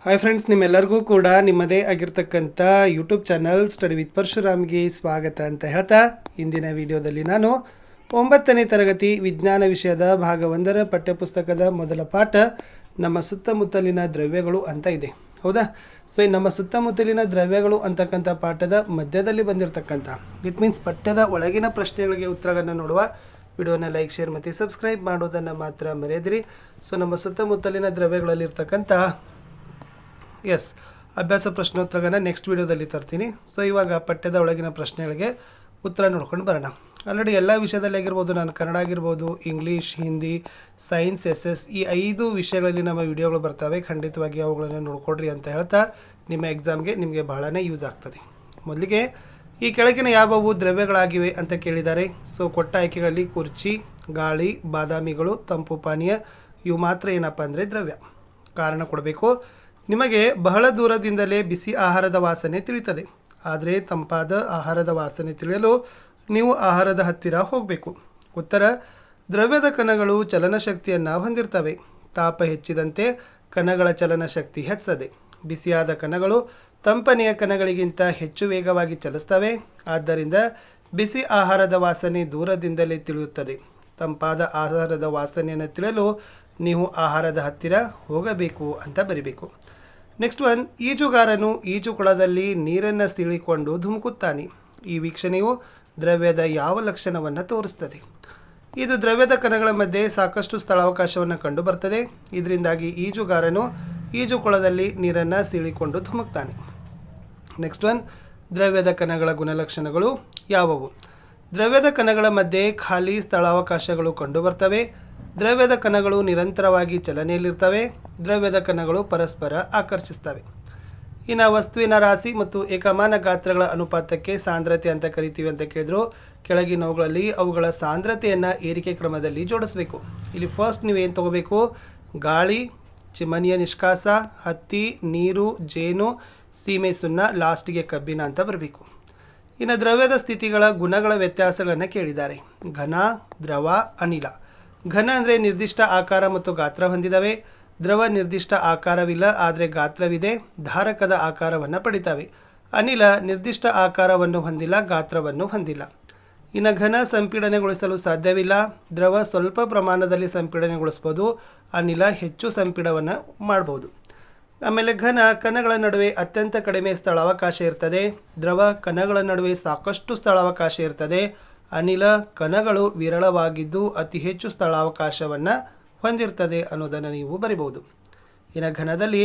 Hi friends, ನಿಮ್ಮೆಲ್ಲರಿಗೂ ಕೂಡ ನಿಮ್ಮದೇ ಆಗಿರ್ತಕ್ಕಂಥ ಯೂಟ್ಯೂಬ್ ಚಾನಲ್ ಸ್ಟಡಿ ವಿತ್ ಪರಶುರಾಮ್ಗೆ ಸ್ವಾಗತ ಅಂತ ಹೇಳ್ತಾ, ಇಂದಿನ ವಿಡಿಯೋದಲ್ಲಿ ನಾನು 9ನೇ ತರಗತಿ ವಿಜ್ಞಾನ ವಿಷಯದ ಭಾಗ 1ರ ಪಠ್ಯಪುಸ್ತಕದ ಮೊದಲ ಪಾಠ ನಮ್ಮ ಸುತ್ತಮುತ್ತಲಿನ ದ್ರವ್ಯಗಳು ಅಂತ ಇದೆ. ಹೌದಾ? ಸೊ ಈ ನಮ್ಮ ಸುತ್ತಮುತ್ತಲಿನ ದ್ರವ್ಯಗಳು ಅಂತಕ್ಕಂಥ ಪಾಠದ ಮಧ್ಯದಲ್ಲಿ ಬಂದಿರತಕ್ಕಂಥ ಇಟ್ ಮೀನ್ಸ್ ಪಠ್ಯದ ಒಳಗಿನ ಪ್ರಶ್ನೆಗಳಿಗೆ ಉತ್ತರಗಳನ್ನು ನೋಡುವ ವಿಡಿಯೋನ ಲೈಕ್, ಶೇರ್ ಮತ್ತು ಸಬ್ಸ್ಕ್ರೈಬ್ ಮಾಡೋದನ್ನು ಮಾತ್ರ ಮರೆಯದಿರಿ. ಸೊ ನಮ್ಮ ಸುತ್ತಮುತ್ತಲಿನ ದ್ರವ್ಯಗಳಲ್ಲಿರ್ತಕ್ಕಂಥ ಅಭ್ಯಾಸ ಪ್ರಶ್ನೋತ್ತರಗಳನ್ನು ನೆಕ್ಸ್ಟ್ ವಿಡಿಯೋದಲ್ಲಿ ತರ್ತೀನಿ. ಸೊ ಇವಾಗ ಪಠ್ಯದ ಒಳಗಿನ ಪ್ರಶ್ನೆಗಳಿಗೆ ಉತ್ತರ ನೋಡ್ಕೊಂಡು ಬರೋಣ. ಆಲ್ರೆಡಿ ಎಲ್ಲ ವಿಷಯದಲ್ಲಿ ಆಗಿರ್ಬೋದು, ನಾನು ಕನ್ನಡ ಆಗಿರ್ಬೋದು, ಇಂಗ್ಲೀಷ್, ಹಿಂದಿ, ಸೈನ್ಸ್, SS ಈ 5 ವಿಷಯಗಳಲ್ಲಿ ನಮ್ಮ ವಿಡಿಯೋಗಳು ಬರ್ತವೆ. ಖಂಡಿತವಾಗಿ ಅವುಗಳನ್ನು ನೋಡ್ಕೊಡ್ರಿ ಅಂತ ಹೇಳ್ತಾ, ನಿಮ್ಮ ಎಕ್ಸಾಮ್ಗೆ ನಿಮಗೆ ಬಹಳನೇ ಯೂಸ್ ಆಗ್ತದೆ. ಮೊದಲಿಗೆ ಈ ಕೆಳಗಿನ ಯಾವವು ದ್ರವ್ಯಗಳಾಗಿವೆ ಅಂತ ಕೇಳಿದ್ದಾರೆ. ಸೊ ಕೊಟ್ಟ ಆಯ್ಕೆಗಳಲ್ಲಿ ಕುರ್ಚಿ, ಗಾಳಿ, ಬಾದಾಮಿಗಳು, ತಂಪು ಪಾನೀಯ ಇವು ಮಾತ್ರ ಏನಪ್ಪ ಅಂದರೆ ದ್ರವ್ಯ. ಕಾರಣ ಕೊಡಬೇಕು. ನಿಮಗೆ ಬಹಳ ದೂರದಿಂದಲೇ ಬಿಸಿ ಆಹಾರದ ವಾಸನೆ ತಿಳಿಯುತ್ತದೆ, ಆದರೆ ತಂಪಾದ ಆಹಾರದ ವಾಸನೆ ತಿಳಿಯಲು ನೀವು ಆಹಾರದ ಹತ್ತಿರ ಹೋಗಬೇಕು. ಉತ್ತರ: ದ್ರವ್ಯದ ಕಣಗಳು ಚಲನಶಕ್ತಿಯನ್ನು ಹೊಂದಿರ್ತವೆ. ತಾಪ ಹೆಚ್ಚಿದಂತೆ ಕಣಗಳ ಚಲನಶಕ್ತಿ ಹೆಚ್ಚುತ್ತದೆ. ಬಿಸಿಯಾದ ಕಣಗಳು ತಂಪನೆಯ ಕಣಗಳಿಗಿಂತ ಹೆಚ್ಚು ವೇಗವಾಗಿ ಚಲಿಸ್ತವೆ. ಆದ್ದರಿಂದ ಬಿಸಿ ಆಹಾರದ ವಾಸನೆ ದೂರದಿಂದಲೇ ತಿಳಿಯುತ್ತದೆ. ತಂಪಾದ ಆಹಾರದ ವಾಸನೆಯನ್ನು ತಿಳಿಯಲು ನೀವು ಆಹಾರದ ಹತ್ತಿರ ಹೋಗಬೇಕು ಅಂತ ಬರಿಬೇಕು. ನೆಕ್ಸ್ಟ್ ಒನ್, ಈಜುಗಾರನು ಈಜುಕೊಳದಲ್ಲಿ ನೀರನ್ನು ಸೀಳಿಕೊಂಡು ಧುಮುಕುತ್ತಾನೆ. ಈ ವೀಕ್ಷಣೆಯು ದ್ರವ್ಯದ ಯಾವ ಲಕ್ಷಣವನ್ನು ತೋರಿಸ್ತದೆ? ಇದು ದ್ರವ್ಯದ ಕಣಗಳ ಮಧ್ಯೆ ಸಾಕಷ್ಟು ಸ್ಥಳಾವಕಾಶವನ್ನು ಕಂಡು ಬರ್ತದೆ. ಇದರಿಂದಾಗಿ ಈಜುಗಾರನು ಈಜುಕೊಳದಲ್ಲಿ ನೀರನ್ನು ಸೀಳಿಕೊಂಡು ಧುಮುಕ್ತಾನೆ. ನೆಕ್ಸ್ಟ್ ಒನ್, ದ್ರವ್ಯದ ಕಣಗಳ ಗುಣಲಕ್ಷಣಗಳು ಯಾವುವು? ದ್ರವ್ಯದ ಕಣಗಳ ಮಧ್ಯೆ ಖಾಲಿ ಸ್ಥಳಾವಕಾಶಗಳು ಕಂಡು ಬರ್ತವೆ. ದ್ರವ್ಯದ ಕಣಗಳು ನಿರಂತರವಾಗಿ ಚಲನೆಯಲ್ಲಿರ್ತವೆ. ದ್ರವ್ಯದ ಕಣಗಳು ಪರಸ್ಪರ ಆಕರ್ಷಿಸ್ತವೆ. ಇನ್ನು ವಸ್ತುವಿನ ರಾಶಿ ಮತ್ತು ಏಕಮಾನ ಗಾತ್ರಗಳ ಅನುಪಾತಕ್ಕೆ ಸಾಂದ್ರತೆ ಅಂತ ಕರಿತೀವಿ ಅಂತ ಕೇಳಿದ್ರು. ಕೆಳಗಿನವುಗಳಲ್ಲಿ ಅವುಗಳ ಸಾಂದ್ರತೆಯನ್ನು ಏರಿಕೆ ಕ್ರಮದಲ್ಲಿ ಜೋಡಿಸಬೇಕು. ಇಲ್ಲಿ ಫಸ್ಟ್ ನೀವೇನು ತಗೋಬೇಕು? ಗಾಳಿ, ಚಿಮನಿಯ ನಿಷ್ಕಾಸ, ಹತ್ತಿ, ನೀರು, ಜೇನು, ಸೀಮೆ ಸುಣ್ಣ, ಲಾಸ್ಟಿಗೆ ಕಬ್ಬಿಣ ಅಂತ ಬರಬೇಕು. ಇನ್ನು ದ್ರವ್ಯದ ಸ್ಥಿತಿಗಳ ಗುಣಗಳ ವ್ಯತ್ಯಾಸಗಳನ್ನು ಕೇಳಿದ್ದಾರೆ. ಘನ, ದ್ರವ, ಅನಿಲ. ಘನ ಅಂದರೆ ನಿರ್ದಿಷ್ಟ ಆಕಾರ ಮತ್ತು ಗಾತ್ರ ಹೊಂದಿದವೆ. ದ್ರವ ನಿರ್ದಿಷ್ಟ ಆಕಾರವಿಲ್ಲ, ಆದರೆ ಗಾತ್ರವಿದೆ, ಧಾರಕದ ಆಕಾರವನ್ನು ಪಡಿತವೆ. ಅನಿಲ ನಿರ್ದಿಷ್ಟ ಆಕಾರವನ್ನು ಹೊಂದಿಲ್ಲ, ಗಾತ್ರವನ್ನು ಹೊಂದಿಲ್ಲ. ಇನ್ನು ಘನ ಸಂಪೀಡನೆಗೊಳಿಸಲು ಸಾಧ್ಯವಿಲ್ಲ. ದ್ರವ ಸ್ವಲ್ಪ ಪ್ರಮಾಣದಲ್ಲಿ ಸಂಪೀಡನೆಗೊಳಿಸ್ಬೋದು. ಅನಿಲ ಹೆಚ್ಚು ಸಂಪೀಡವನ್ನು ಮಾಡ್ಬೋದು. ಆಮೇಲೆ ಘನ ಕಣಗಳ ನಡುವೆ ಅತ್ಯಂತ ಕಡಿಮೆ ಸ್ಥಳಾವಕಾಶ ಇರ್ತದೆ. ದ್ರವ ಕಣಗಳ ನಡುವೆ ಸಾಕಷ್ಟು ಸ್ಥಳಾವಕಾಶ ಇರ್ತದೆ. ಅನಿಲ ಕಣಗಳು ವಿರಳವಾಗಿದ್ದು ಅತಿ ಹೆಚ್ಚು ಸ್ಥಳಾವಕಾಶವನ್ನು ಹೊಂದಿರ್ತದೆ ಅನ್ನೋದನ್ನು ನೀವು ಬರಿಬಹುದು. ಇನ್ನು ಘನದಲ್ಲಿ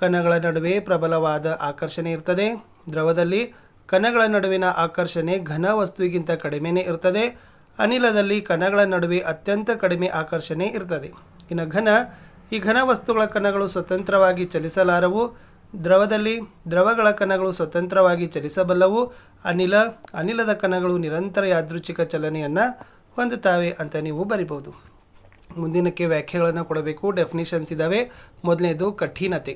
ಕಣಗಳ ನಡುವೆ ಪ್ರಬಲವಾದ ಆಕರ್ಷಣೆ ಇರ್ತದೆ. ದ್ರವದಲ್ಲಿ ಕಣಗಳ ನಡುವಿನ ಆಕರ್ಷಣೆ ಘನ ವಸ್ತುವಿಗಿಂತ ಕಡಿಮೆನೇ ಇರ್ತದೆ. ಅನಿಲದಲ್ಲಿ ಕಣಗಳ ನಡುವೆ ಅತ್ಯಂತ ಕಡಿಮೆ ಆಕರ್ಷಣೆ ಇರ್ತದೆ. ಇನ್ನು ಈ ಘನ ವಸ್ತುಗಳ ಕಣಗಳು ಸ್ವತಂತ್ರವಾಗಿ ಚಲಿಸಲಾರವು. ದ್ರವದಲ್ಲಿ ದ್ರವಗಳ ಕಣಗಳು ಸ್ವತಂತ್ರವಾಗಿ ಚಲಿಸಬಲ್ಲವು. ಅನಿಲದ ಕಣಗಳು ನಿರಂತರ ಯಾದೃಚ್ಛಿಕ ಚಲನೆಯನ್ನು ಹೊಂದುತ್ತವೆ ಅಂತ ನೀವು ಬರಿಬಹುದು. ಮುಂದಿನಕ್ಕೆ ವ್ಯಾಖ್ಯೆಗಳನ್ನು ಕೊಡಬೇಕು. ಡೆಫಿನಿಷನ್ಸ್ ಇದ್ದಾವೆ. ಮೊದಲನೇದು ಕಠಿಣತೆ.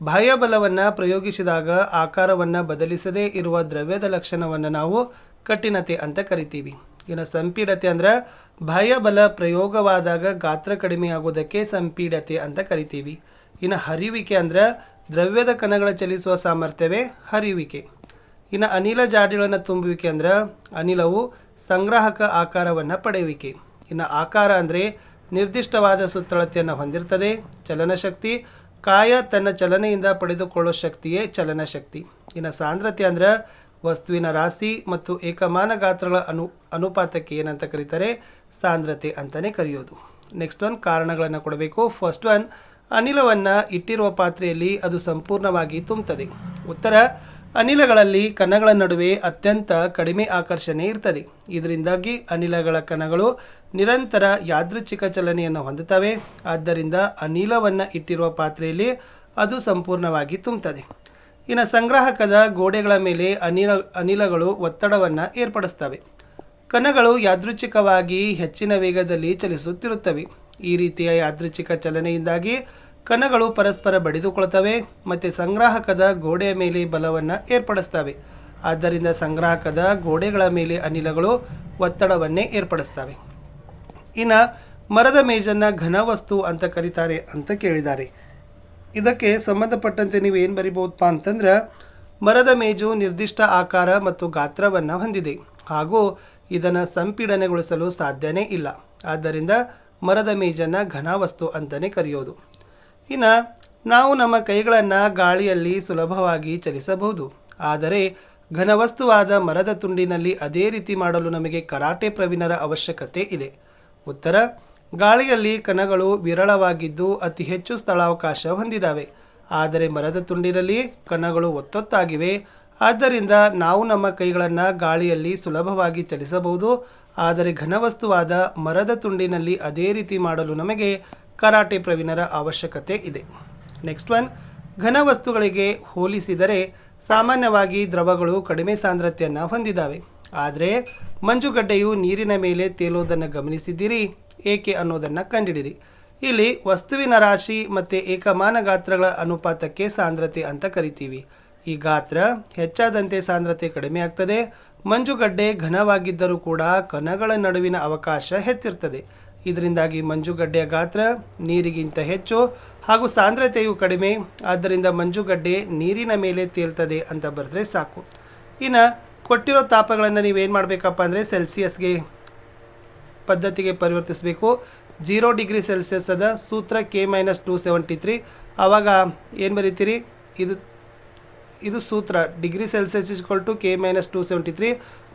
ಬಾಹ್ಯ ಬಲವನ್ನು ಪ್ರಯೋಗಿಸಿದಾಗ ಆಕಾರವನ್ನು ಬದಲಿಸದೇ ಇರುವ ದ್ರವ್ಯದ ಲಕ್ಷಣವನ್ನು ನಾವು ಕಠಿಣತೆ ಅಂತ ಕರಿತೀವಿ. ಇನ್ನು ಸಂಪೀಡತೆ ಅಂದರೆ ಬಾಹ್ಯ ಬಲ ಪ್ರಯೋಗವಾದಾಗ ಗಾತ್ರ ಕಡಿಮೆಯಾಗುವುದಕ್ಕೆ ಸಂಪೀಡತೆ ಅಂತ ಕರಿತೀವಿ. ಇನ್ನು ಹರಿಯುವಿಕೆ ಅಂದರೆ ದ್ರವ್ಯದ ಕಣಗಳ ಚಲಿಸುವ ಸಾಮರ್ಥ್ಯವೇ ಹರಿಯುವಿಕೆ. ಇನ್ನು ಅನಿಲ ಜಾಡಿಗಳನ್ನು ತುಂಬುವಿಕೆ ಅಂದರೆ ಅನಿಲವು ಸಂಗ್ರಾಹಕ ಆಕಾರವನ್ನು ಪಡೆಯುವಿಕೆ. ಇನ್ನು ಆಕಾರ ಅಂದರೆ ನಿರ್ದಿಷ್ಟವಾದ ಸುತ್ತಳತೆಯನ್ನು ಹೊಂದಿರ್ತದೆ. ಚಲನಶಕ್ತಿ ಕಾಯ ತನ್ನ ಚಲನೆಯಿಂದ ಪಡೆದುಕೊಳ್ಳೋ ಶಕ್ತಿಯೇ ಚಲನಶಕ್ತಿ. ಇನ್ನು ಸಾಂದ್ರತೆ ಅಂದರೆ ವಸ್ತುವಿನ ರಾಶಿ ಮತ್ತು ಏಕಮಾನ ಗಾತ್ರಗಳ ಅನುಪಾತಕ್ಕೆ ಏನಂತ ಕರೀತಾರೆ? ಸಾಂದ್ರತೆ ಅಂತಲೇ ಕರೆಯೋದು. ನೆಕ್ಸ್ಟ್ ಒನ್, ಕಾರಣಗಳನ್ನು ಕೊಡಬೇಕು. ಫಸ್ಟ್ ಒನ್, ಅನಿಲವನ್ನು ಇಟ್ಟಿರುವ ಪಾತ್ರೆಯಲ್ಲಿ ಅದು ಸಂಪೂರ್ಣವಾಗಿ ತುಂಬುತ್ತದೆ. ಉತ್ತರ: ಅನಿಲಗಳಲ್ಲಿ ಕಣಗಳ ನಡುವೆ ಅತ್ಯಂತ ಕಡಿಮೆ ಆಕರ್ಷಣೆ ಇರ್ತದೆ. ಇದರಿಂದಾಗಿ ಅನಿಲಗಳ ಕಣಗಳು ನಿರಂತರ ಯಾದೃಚ್ಛಿಕ ಚಲನೆಯನ್ನು ಹೊಂದುತ್ತವೆ. ಆದ್ದರಿಂದ ಅನಿಲವನ್ನು ಇಟ್ಟಿರುವ ಪಾತ್ರೆಯಲ್ಲಿ ಅದು ಸಂಪೂರ್ಣವಾಗಿ ತುಂಬುತ್ತದೆ. ಇನ್ನು ಸಂಗ್ರಾಹಕದ ಗೋಡೆಗಳ ಮೇಲೆ ಅನಿಲಗಳು ಒತ್ತಡವನ್ನು ಏರ್ಪಡಿಸ್ತವೆ. ಕಣಗಳು ಯಾದೃಚ್ಛಿಕವಾಗಿ ಹೆಚ್ಚಿನ ವೇಗದಲ್ಲಿ ಚಲಿಸುತ್ತಿರುತ್ತವೆ. ಈ ರೀತಿಯ ಯಾದೃಚ್ಛಿಕ ಚಲನೆಯಿಂದಾಗಿ ಕಣಗಳು ಪರಸ್ಪರ ಬಡಿದುಕೊಳ್ತವೆ ಮತ್ತು ಸಂಗ್ರಾಹಕದ ಗೋಡೆಯ ಮೇಲೆ ಬಲವನ್ನು ಏರ್ಪಡಿಸ್ತವೆ. ಆದ್ದರಿಂದ ಸಂಗ್ರಾಹಕದ ಗೋಡೆಗಳ ಮೇಲೆ ಅನಿಲಗಳು ಒತ್ತಡವನ್ನೇ ಏರ್ಪಡಿಸ್ತವೆ. ಇನ್ನು ಮರದ ಮೇಜನ್ನು ಘನವಸ್ತು ಅಂತ ಕರೀತಾರೆ ಅಂತ ಕೇಳಿದ್ದಾರೆ. ಇದಕ್ಕೆ ಸಂಬಂಧಪಟ್ಟಂತೆ ನೀವು ಏನು ಬರಿಬಹುದಪ್ಪ ಅಂತಂದ್ರೆ, ಮರದ ಮೇಜು ನಿರ್ದಿಷ್ಟ ಆಕಾರ ಮತ್ತು ಗಾತ್ರವನ್ನು ಹೊಂದಿದೆ ಹಾಗೂ ಇದನ್ನು ಸಂಪೀಡನೆಗೊಳಿಸಲು ಸಾಧ್ಯನೇ ಇಲ್ಲ. ಆದ್ದರಿಂದ ಮರದ ಮೇಜನ್ನು ಘನವಸ್ತು ಅಂತಲೇ ಕರೆಯೋದು. ಇನ್ನು ನಾವು ನಮ್ಮ ಕೈಗಳನ್ನು ಗಾಳಿಯಲ್ಲಿ ಸುಲಭವಾಗಿ ಚಲಿಸಬಹುದು, ಆದರೆ ಘನವಸ್ತುವಾದ ಮರದ ತುಂಡಿನಲ್ಲಿ ಅದೇ ರೀತಿ ಮಾಡಲು ನಮಗೆ ಕರಾಟೆ ಪ್ರವೀಣರ ಅವಶ್ಯಕತೆ ಇದೆ. ಉತ್ತರ: ಗಾಳಿಯಲ್ಲಿ ಕಣಗಳು ವಿರಳವಾಗಿದ್ದು ಅತಿ ಹೆಚ್ಚು ಸ್ಥಳಾವಕಾಶ ಹೊಂದಿದ್ದಾವೆ, ಆದರೆ ಮರದ ತುಂಡಿನಲ್ಲಿ ಕಣಗಳು ಒತ್ತೊತ್ತಾಗಿವೆ. ಆದ್ದರಿಂದ ನಾವು ನಮ್ಮ ಕೈಗಳನ್ನು ಗಾಳಿಯಲ್ಲಿ ಸುಲಭವಾಗಿ ಚಲಿಸಬಹುದು, ಆದರೆ ಘನವಸ್ತುವಾದ ಮರದ ತುಂಡಿನಲ್ಲಿ ಅದೇ ರೀತಿ ಮಾಡಲು ನಮಗೆ ಕರಾಟೆ ಪ್ರವೀಣರ ಅವಶ್ಯಕತೆ ಇದೆ. ನೆಕ್ಸ್ಟ್ ಒನ್, ಘನವಸ್ತುಗಳಿಗೆ ಹೋಲಿಸಿದರೆ ಸಾಮಾನ್ಯವಾಗಿ ದ್ರವಗಳು ಕಡಿಮೆ ಸಾಂದ್ರತೆಯನ್ನು ಹೊಂದಿದ್ದಾವೆ, ಆದರೆ ಮಂಜುಗಡ್ಡೆಯು ನೀರಿನ ಮೇಲೆ ತೇಲೋದನ್ನು ಗಮನಿಸಿದ್ದೀರಿ, ಏಕೆ ಅನ್ನೋದನ್ನು ಕಂಡುಹಿಡಿಯಿರಿ. ಇಲ್ಲಿ ವಸ್ತುವಿನ ರಾಶಿ ಮತ್ತು ಏಕಮಾನ ಗಾತ್ರಗಳ ಅನುಪಾತಕ್ಕೆ ಸಾಂದ್ರತೆ ಅಂತ ಕರಿತೀವಿ. ಈ ಗಾತ್ರ ಹೆಚ್ಚಾದಂತೆ ಸಾಂದ್ರತೆ ಕಡಿಮೆ ಆಗ್ತದೆ. ಮಂಜುಗಡ್ಡೆ ಘನವಾಗಿದ್ದರೂ ಕೂಡ ಕಣಗಳ ನಡುವಿನ ಅವಕಾಶ ಹೆಚ್ಚಿರ್ತದೆ. ಇದರಿಂದಾಗಿ ಮಂಜುಗಡ್ಡೆಯ ಗಾತ್ರ ನೀರಿಗಿಂತ ಹೆಚ್ಚು ಹಾಗೂ ಸಾಂದ್ರತೆಯು ಕಡಿಮೆ. ಆದ್ದರಿಂದ ಮಂಜುಗಡ್ಡೆ ನೀರಿನ ಮೇಲೆ ತೇಲ್ತದೆ ಅಂತ ಬರೆದ್ರೆ ಸಾಕು. ಇನ್ನು ಕೊಟ್ಟಿರೋ ತಾಪಗಳನ್ನು ನೀವೇನು ಮಾಡಬೇಕಪ್ಪ ಅಂದರೆ ಸೆಲ್ಸಿಯಸ್ಗೆ ಪದ್ಧತಿಗೆ ಪರಿವರ್ತಿಸಬೇಕು. 0 ಡಿಗ್ರಿ ಸೆಲ್ಸಿಯಸ್ ಅದ ಸೂತ್ರ K-273. ಆವಾಗ ಏನು ಬರೀತೀರಿ, ಇದು ಸೂತ್ರ ಡಿಗ್ರಿ ಸೆಲ್ಸಿಯಸ್ = K-273.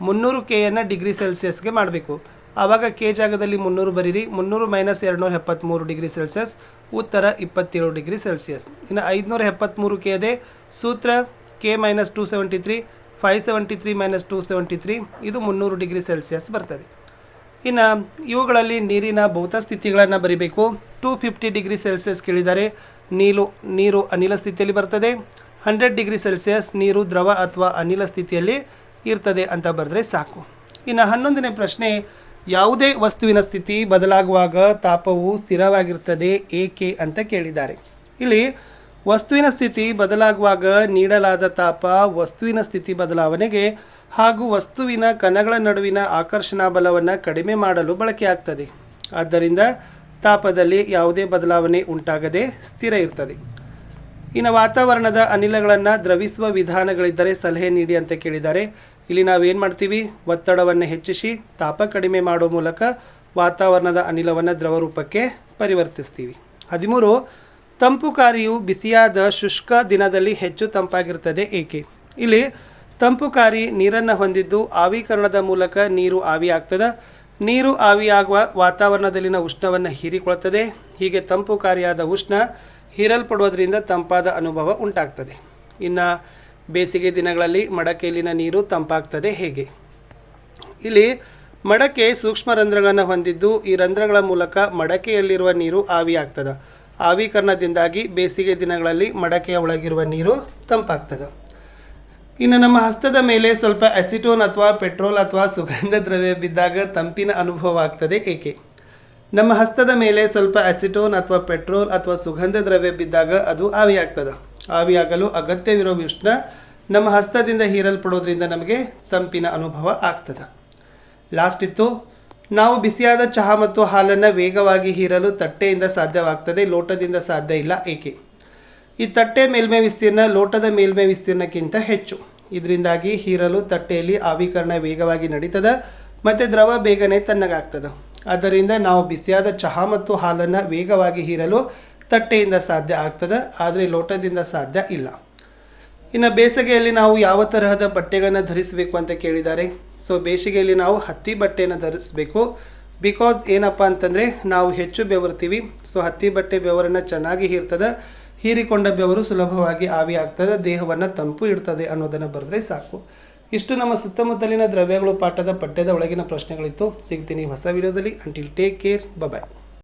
300 ಕೆಯನ್ನು ಡಿಗ್ರಿ ಸೆಲ್ಸಿಯಸ್ಗೆ ಮಾಡಬೇಕು. ಆವಾಗ ಕೆ ಜಾಗದಲ್ಲಿ 300 ಬರೀರಿ. 300 - 273 ಡಿಗ್ರಿ ಸೆಲ್ಸಿಯಸ್, ಉತ್ತರ 27 ಡಿಗ್ರಿ ಸೆಲ್ಸಿಯಸ್. ಇನ್ನು 573 ಕೆ ಅದೇ ಸೂತ್ರ K-273. 573 - 273 ಇದು 300 ಡಿಗ್ರಿ ಸೆಲ್ಸಿಯಸ್ ಬರ್ತದೆ. ಇನ್ನು ಇವುಗಳಲ್ಲಿ ನೀರಿನ ಭೌತ ಸ್ಥಿತಿಗಳನ್ನು ಬರೀಬೇಕು. 250 ಡಿಗ್ರಿ ಸೆಲ್ಸಿಯಸ್ ಕೇಳಿದರೆ ನೀರು ಅನಿಲ ಸ್ಥಿತಿಯಲ್ಲಿ ಬರ್ತದೆ. 100 ಡಿಗ್ರಿ ಸೆಲ್ಸಿಯಸ್ ನೀರು ದ್ರವ ಅಥವಾ ಅನಿಲ ಸ್ಥಿತಿಯಲ್ಲಿ ಇರ್ತದೆ ಅಂತ ಬರೆದ್ರೆ ಸಾಕು. ಇನ್ನು 11ನೇ ಪ್ರಶ್ನೆ, ಯಾವುದೇ ವಸ್ತುವಿನ ಸ್ಥಿತಿ ಬದಲಾಗುವಾಗ ತಾಪವು ಸ್ಥಿರವಾಗಿರ್ತದೆ ಏಕೆ ಅಂತ ಕೇಳಿದ್ದಾರೆ. ಇಲ್ಲಿ ವಸ್ತುವಿನ ಸ್ಥಿತಿ ಬದಲಾಗುವಾಗ ನೀಡಲಾದ ತಾಪ ವಸ್ತುವಿನ ಸ್ಥಿತಿ ಬದಲಾವಣೆಗೆ ಹಾಗೂ ವಸ್ತುವಿನ ಕಣಗಳ ನಡುವಿನ ಆಕರ್ಷಣಾ ಬಲವನ್ನು ಕಡಿಮೆ ಮಾಡಲು ಬಳಕೆಯಾಗ್ತದೆ. ಆದ್ದರಿಂದ ತಾಪದಲ್ಲಿ ಯಾವುದೇ ಬದಲಾವಣೆ ಉಂಟಾಗದೆ ಸ್ಥಿರ ಇರ್ತದೆ. ಇನ್ನು ವಾತಾವರಣದ ಅನಿಲಗಳನ್ನು ದ್ರವಿಸುವ ವಿಧಾನಗಳಿದ್ದರೆ ಸಲಹೆ ನೀಡಿ ಅಂತ ಕೇಳಿದ್ದಾರೆ. ಇಲ್ಲಿ ನಾವೇನು ಮಾಡ್ತೀವಿ, ಒತ್ತಡವನ್ನು ಹೆಚ್ಚಿಸಿ ತಾಪ ಕಡಿಮೆ ಮಾಡೋ ಮೂಲಕ ವಾತಾವರಣದ ಅನಿಲವನ್ನು ದ್ರವ ರೂಪಕ್ಕೆ ಪರಿವರ್ತಿಸ್ತೀವಿ. 13, ತಂಪುಕಾರಿಯು ಬಿಸಿಯಾದ ಶುಷ್ಕ ದಿನದಲ್ಲಿ ಹೆಚ್ಚು ತಂಪಾಗಿರ್ತದೆ ಏಕೆ. ಇಲ್ಲಿ ತಂಪುಕಾರಿ ನೀರನ್ನು ಹೊಂದಿದ್ದು ಆವಿಕರಣದ ಮೂಲಕ ನೀರು ಆವಿಯಾಗ್ತದೆ. ನೀರು ಆವಿಯಾಗುವ ವಾತಾವರಣದಲ್ಲಿನ ಉಷ್ಣವನ್ನು ಹೀರಿಕೊಳ್ಳುತ್ತದೆ. ಹೀಗೆ ತಂಪುಕಾರಿಯಾದ ಉಷ್ಣ ಹೀರಲ್ಪಡುವುದರಿಂದ ತಂಪಾದ ಅನುಭವ ಉಂಟಾಗ್ತದೆ. ಇನ್ನು ಬೇಸಿಗೆ ದಿನಗಳಲ್ಲಿ ಮಡಕೆಯಲ್ಲಿನ ನೀರು ತಂಪಾಗ್ತದೆ ಹೇಗೆ. ಇಲ್ಲಿ ಮಡಕೆ ಸೂಕ್ಷ್ಮ ರಂಧ್ರಗಳನ್ನು ಹೊಂದಿದ್ದು ಈ ರಂಧ್ರಗಳ ಮೂಲಕ ಮಡಕೆಯಲ್ಲಿರುವ ನೀರು ಆವಿಯಾಗ್ತದೆ. ಆವಿಕರಣದಿಂದಾಗಿ ಬೇಸಿಗೆ ದಿನಗಳಲ್ಲಿ ಮಡಕೆಯ ಒಳಗಿರುವ ನೀರು ತಂಪಾಗ್ತದೆ. ಇನ್ನು ನಮ್ಮ ಹಸ್ತದ ಮೇಲೆ ಸ್ವಲ್ಪ ಅಸಿಟೋನ್ ಅಥವಾ ಪೆಟ್ರೋಲ್ ಅಥವಾ ಸುಗಂಧ ದ್ರವ್ಯ ಬಿದ್ದಾಗ ತಂಪಿನ ಅನುಭವ ಆಗ್ತದೆ ಏಕೆ. ನಮ್ಮ ಹಸ್ತದ ಮೇಲೆ ಸ್ವಲ್ಪ ಅಸಿಟೋನ್ ಅಥವಾ ಪೆಟ್ರೋಲ್ ಅಥವಾ ಸುಗಂಧ ದ್ರವ್ಯ ಬಿದ್ದಾಗ ಅದು ಆವಿಯಾಗ್ತದೆ. ಆವಿಯಾಗಲು ಅಗತ್ಯವಿರೋ ಉಷ್ಣ ನಮ್ಮ ಹಸ್ತದಿಂದ ಹೀರಲ್ಪಡೋದ್ರಿಂದ ನಮಗೆ ತಂಪಿನ ಅನುಭವ ಆಗ್ತದೆ. ಲಾಸ್ಟ್ ಇತ್ತು, ನಾವು ಬಿಸಿಯಾದ ಚಹಾ ಮತ್ತು ಹಾಲನ್ನು ವೇಗವಾಗಿ ಹೀರಲು ತಟ್ಟೆಯಿಂದ ಸಾಧ್ಯವಾಗ್ತದೆ, ಲೋಟದಿಂದ ಸಾಧ್ಯ ಇಲ್ಲ ಏಕೆ. ಈ ತಟ್ಟೆ ಮೇಲ್ಮೈ ವಿಸ್ತೀರ್ಣ ಲೋಟದ ಮೇಲ್ಮೈ ವಿಸ್ತೀರ್ಣಕ್ಕಿಂತ ಹೆಚ್ಚು. ಇದರಿಂದಾಗಿ ಹೀರಲು ತಟ್ಟೆಯಲ್ಲಿ ಆವಿಕರಣ ವೇಗವಾಗಿ ನಡೀತದೆ ಮತ್ತು ದ್ರವ ಬೇಗನೆ ತಣ್ಣಗಾಗ್ತದೆ. ಆದ್ದರಿಂದ ನಾವು ಬಿಸಿಯಾದ ಚಹಾ ಮತ್ತು ಹಾಲನ್ನು ವೇಗವಾಗಿ ಹೀರಲು ತಟ್ಟೆಯಿಂದ ಸಾಧ್ಯ ಆಗ್ತದೆ, ಆದರೆ ಲೋಟದಿಂದ ಸಾಧ್ಯ ಇಲ್ಲ. ಇನ್ನು ಬೇಸಿಗೆಯಲ್ಲಿ ನಾವು ಯಾವ ತರಹದ ಬಟ್ಟೆಗಳನ್ನು ಧರಿಸಬೇಕು ಅಂತ ಕೇಳಿದ್ದಾರೆ. ಸೊ ಬೇಸಿಗೆಯಲ್ಲಿ ನಾವು ಹತ್ತಿ ಬಟ್ಟೆಯನ್ನು ಧರಿಸಬೇಕು. ಬಿಕಾಸ್ ಏನಪ್ಪ ಅಂತಂದರೆ ನಾವು ಹೆಚ್ಚು ಬೆವರ್ತೀವಿ. ಸೊ ಹತ್ತಿ ಬಟ್ಟೆ ಬೆವರನ್ನು ಚೆನ್ನಾಗಿ ಹೀರ್ತದೆ. ಹೀರಿಕೊಂಡ ಬೆವರು ಸುಲಭವಾಗಿ ಆವಿ ಆಗ್ತದೆ, ದೇಹವನ್ನು ತಂಪು ಇಡ್ತದೆ ಅನ್ನೋದನ್ನು ಬರೆದ್ರೆ ಸಾಕು. ಇಷ್ಟು ನಮ್ಮ ಸುತ್ತಮುತ್ತಲಿನ ದ್ರವ್ಯಗಳು ಪಾಠದ ಪಠ್ಯದ ಒಳಗಿನ ಪ್ರಶ್ನೆಗಳಿತ್ತು. ಸಿಗ್ತೀನಿ ಹೊಸ ವಿಡಿಯೋದಲ್ಲಿ. ಅಂಟಿಲ್ ಟೇಕ್ ಕೇರ್, ಬಾಯ್.